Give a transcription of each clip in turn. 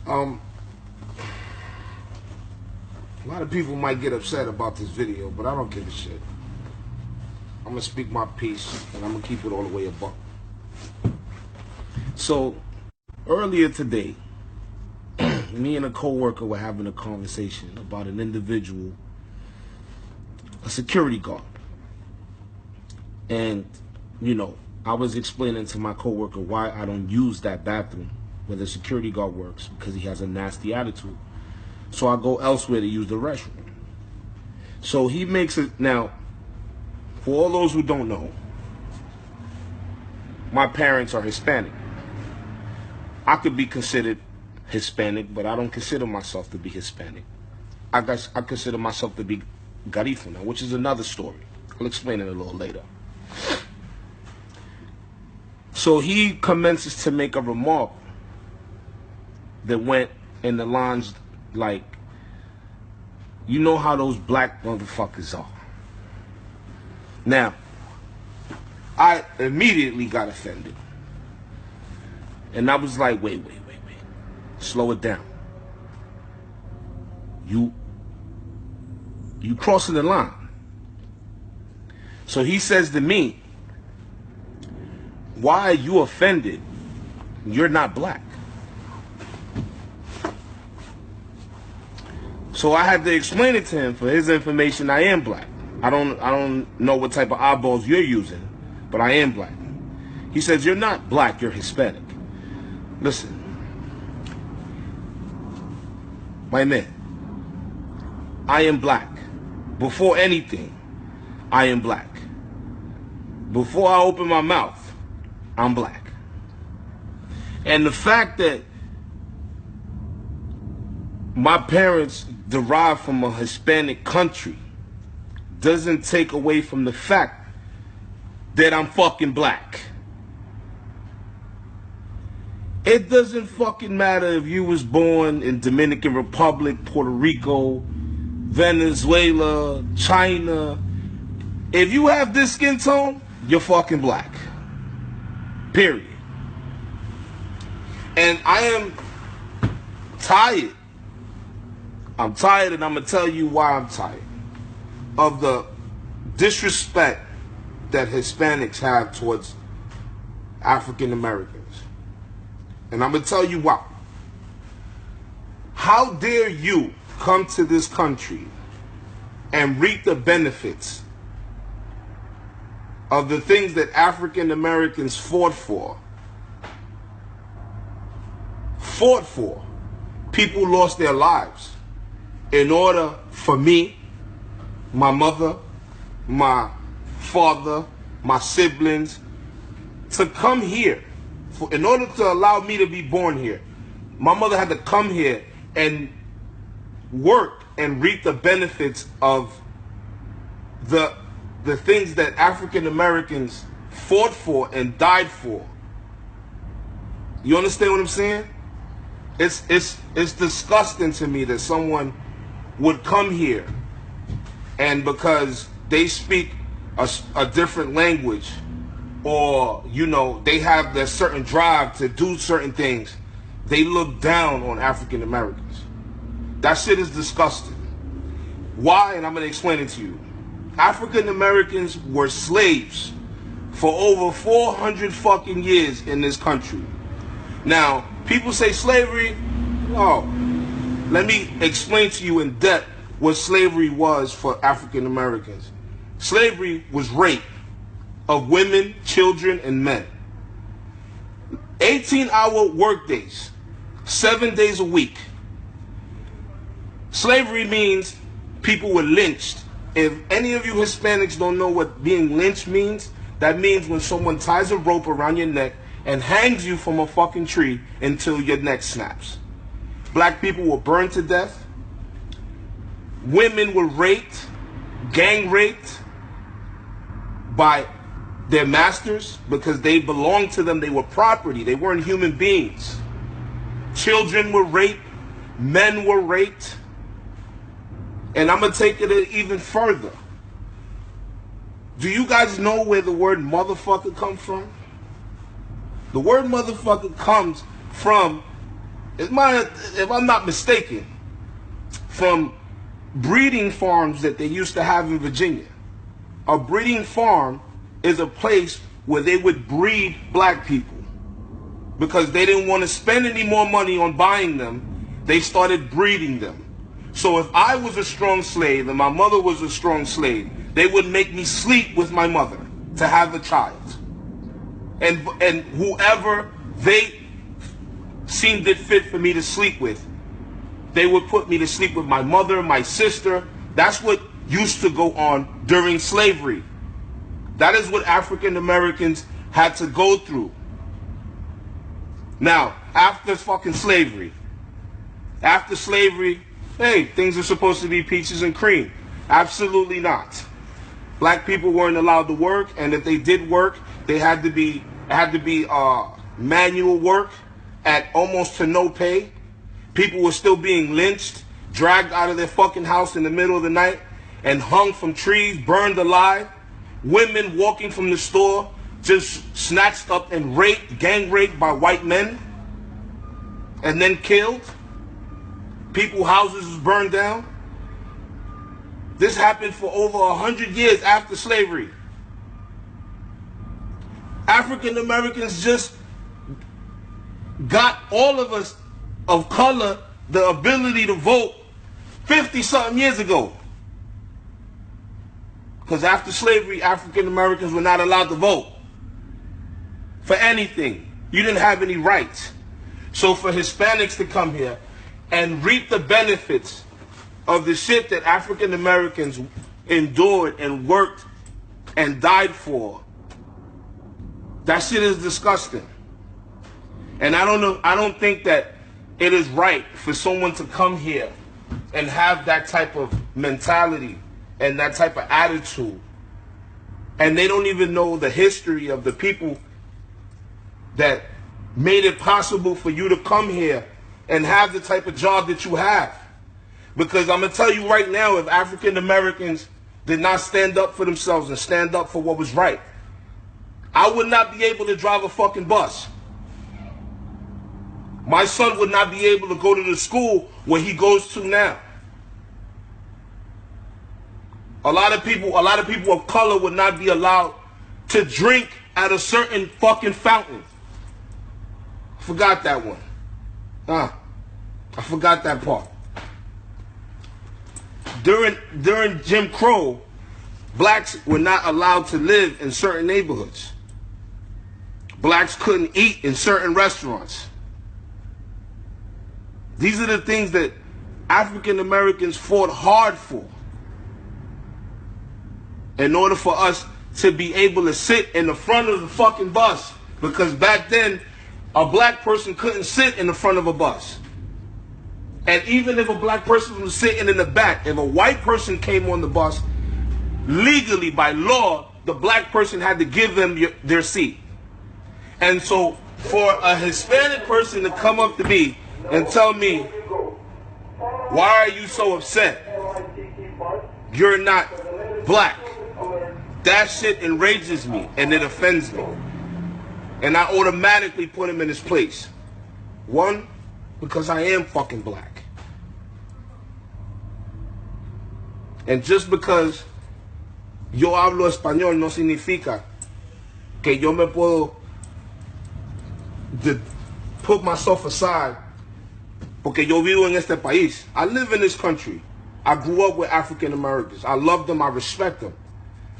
A lot of people might get upset about this video, but I don't give a shit. I'm gonna speak my piece, and I'm gonna keep it all the way above. So, earlier today, me and a coworker were having a conversation about an individual, a security guard. And, you know, I was explaining to my coworker why I don't use that bathroom where the security guard works, because he has a nasty attitude. So I go elsewhere to use the restroom. So he makes it, now, for all those who don't know, my parents are Hispanic. I could be considered Hispanic, but I don't consider myself to be Hispanic. I consider myself to be Garifuna, which is another story. I'll explain it a little later. So he commences to make a remark that went in the lines like, you know how those black motherfuckers are. Now, I immediately got offended. And I was like, wait. Slow it down. You crossing the line. So he says to me, why are you offended? You're not black. So I had to explain it to him. For his information, I am black. I don't know what type of eyeballs you're using, but I am black. He says, you're not black, you're Hispanic. Listen, my man, I am black. Before anything, I am black. Before I open my mouth, I'm black. And the fact that my parents derive from a Hispanic country doesn't take away from the fact that I'm fucking black. It doesn't fucking matter if you was born in Dominican Republic, Puerto Rico, Venezuela, China. If you have this skin tone, you're fucking black. Period. And I am tired. I'm tired, and I'm going to tell you why I'm tired. Of the disrespect that Hispanics have towards African Americans. And I'm going to tell you why. How dare you come to this country and reap the benefits of the things that African Americans fought for? People lost their lives in order for me, my mother, my father, my siblings to come here. In order to allow me to be born here, my mother had to come here and work and reap the benefits of the things that African Americans fought for and died for. You understand what I'm saying? It's disgusting to me that someone would come here and because they speak a different language, or, you know, they have their certain drive to do certain things, they look down on African Americans. That shit is disgusting. Why? And I'm going to explain it to you. African Americans were slaves for over 400 fucking years in this country. Now, people say slavery. No. Let me explain to you in depth what slavery was for African Americans. Slavery was rape of women, children, and men. 18-hour workdays, 7 days a week. Slavery means people were lynched. If any of you Hispanics don't know what being lynched means, that means when someone ties a rope around your neck and hangs you from a fucking tree until your neck snaps. Black people were burned to death. Women were raped, gang raped by their masters because they belonged to them. They were property. They weren't human beings. Children were raped. Men were raped. And I'm going to take it even further. Do you guys know where the word motherfucker comes from? The word motherfucker comes from if I'm not mistaken, from breeding farms that they used to have in Virginia. A breeding farm is a place where they would breed black people because they didn't want to spend any more money on buying them. They started breeding them. So if I was a strong slave and my mother was a strong slave, they would make me sleep with my mother to have a child. And whoever they seemed it fit for me to sleep with, they would put me to sleep with my mother, my sister. That's what used to go on during slavery. That is what African Americans had to go through. Now, after fucking slavery, hey, things are supposed to be peaches and cream. Absolutely not. Black people weren't allowed to work, and if they did work, they had to be manual work at almost to no pay. People were still being lynched, dragged out of their fucking house in the middle of the night, and hung from trees, burned alive. Women walking from the store, just snatched up and raped, gang raped by white men, and then killed. People's houses was burned down. This happened for over 100 years after slavery. African Americans just got all of us of color the ability to vote 50-something years ago. Because after slavery, African Americans were not allowed to vote for anything. You didn't have any rights. So for Hispanics to come here and reap the benefits of the shit that African Americans endured and worked and died for, that shit is disgusting. And I don't think that it is right for someone to come here and have that type of mentality and that type of attitude, and they don't even know the history of the people that made it possible for you to come here and have the type of job that you have. Because I'm going to tell you right now, if African Americans did not stand up for themselves and stand up for what was right, I would not be able to drive a fucking bus. My son would not be able to go to the school where he goes to now. A lot of people of color would not be allowed to drink at a certain fucking fountain. Forgot that one. I forgot that part. During Jim Crow, blacks were not allowed to live in certain neighborhoods. Blacks couldn't eat in certain restaurants. These are the things that African Americans fought hard for, in order for us to be able to sit in the front of the fucking bus. Because back then, a black person couldn't sit in the front of a bus. And even if a black person was sitting in the back, if a white person came on the bus, legally, by law, the black person had to give them their seat. And so, for a Hispanic person to come up to me and tell me, why are you so upset? You're not black. That shit enrages me and it offends me. And I automatically put him in his place. One, because I am fucking black. And just because yo hablo español no significa que yo me puedo put myself aside porque yo vivo en este país. I live in this country. I grew up with African Americans. I love them. I respect them.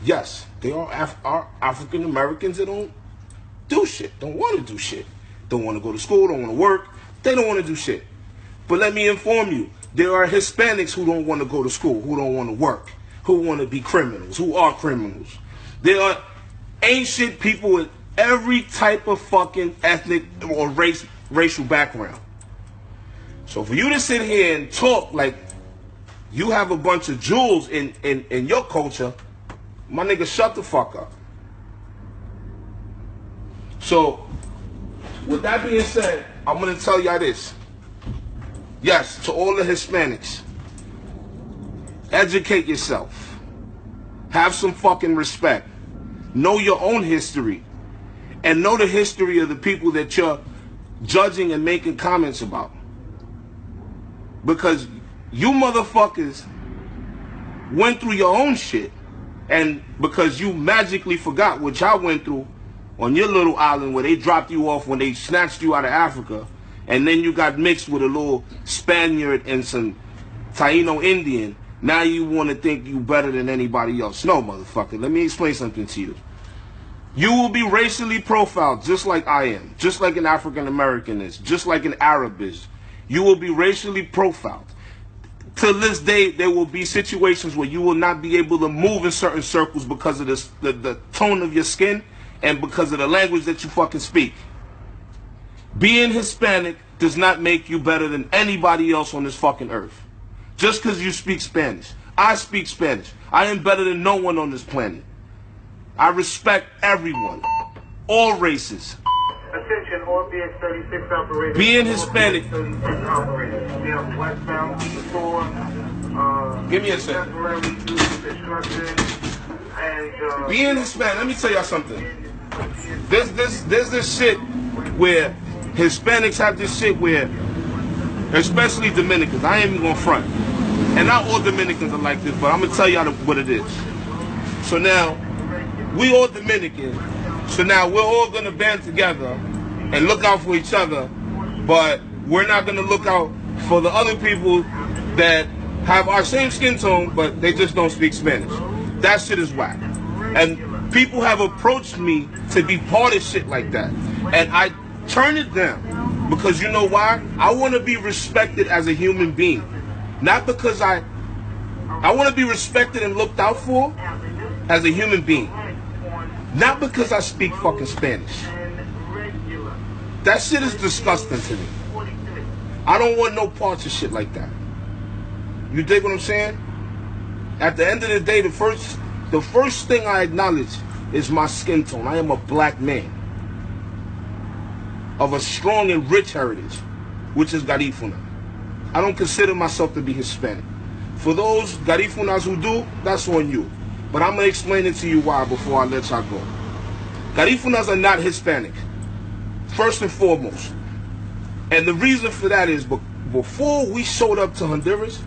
Yes, they are African Americans that don't do shit, don't want to do shit, don't want to go to school, don't want to work, they don't want to do shit. But let me inform you, there are Hispanics who don't want to go to school, who don't want to work, who want to be criminals, who are criminals. There are ancient people with every type of fucking ethnic or racial background. So for you to sit here and talk like you have a bunch of jewels in your culture, my nigga, shut the fuck up. So, with that being said, I'm going to tell y'all this. Yes, to all the Hispanics, educate yourself. Have some fucking respect. Know your own history. And know the history of the people that you're judging and making comments about. Because you motherfuckers went through your own shit, and because you magically forgot what y'all went through on your little island where they dropped you off when they snatched you out of Africa, and then you got mixed with a little Spaniard and some Taino Indian, now you want to think you better than anybody else. No, motherfucker, let me explain something to you. You will be racially profiled just like I am, just like an African American is, just like an Arab is. You will be racially profiled. Till this day, there will be situations where you will not be able to move in certain circles because of the tone of your skin and because of the language that you fucking speak. Being Hispanic does not make you better than anybody else on this fucking earth. Just because you speak Spanish. I speak Spanish. I am better than no one on this planet. I respect everyone, all races. Attention, all BX36 operators. Being Hispanic. Give me a second. Being Hispanic, let me tell y'all something. There's this shit where Hispanics have this shit where, especially Dominicans, I ain't even gonna front. And not all Dominicans are like this, but I'm gonna tell y'all what it is. So now, we all Dominican, so now we're all gonna band together and look out for each other, but we're not gonna look out for the other people that have our same skin tone, but they just don't speak Spanish. That shit is whack. And people have approached me to be part of shit like that. And I turn it down, because you know why? I wanna be respected as a human being. Not because I wanna be respected and looked out for as a human being. Not because I speak fucking Spanish. That shit is disgusting to me. I don't want no parts of shit like that. You dig what I'm saying? At the end of the day, the first thing I acknowledge is my skin tone. I am a black man of a strong and rich heritage, which is Garifuna. I don't consider myself to be Hispanic. For those Garifunas who do, that's on you. But I'm going to explain it to you why before I let y'all go. Garifunas are not Hispanic, first and foremost. And the reason for that is before we showed up to Honduras,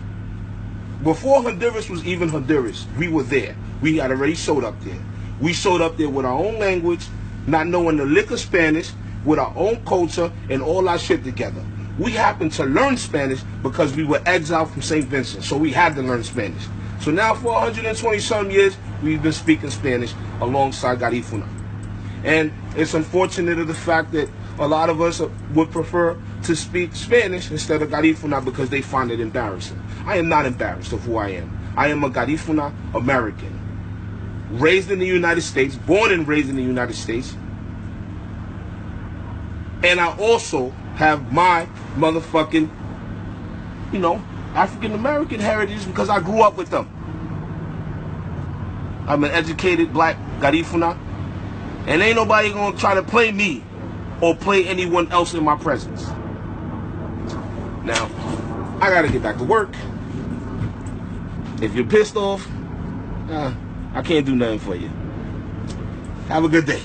before Honduras was even Honduras, we were there. We had already showed up there. We showed up there with our own language, not knowing the lick of Spanish, with our own culture and all our shit together. We happened to learn Spanish because we were exiled from St. Vincent, so we had to learn Spanish. So now for 120 some years, we've been speaking Spanish alongside Garifuna. And it's unfortunate of the fact that a lot of us would prefer to speak Spanish instead of Garifuna because they find it embarrassing. I am not embarrassed of who I am. I am a Garifuna American. Raised in the United States, born and raised in the United States. And I also have my motherfucking, African American heritage because I grew up with them. I'm an educated black Garifuna, and ain't nobody gonna try to play me or play anyone else in my presence. Now, I gotta get back to work. If you're pissed off, I can't do nothing for you. Have a good day.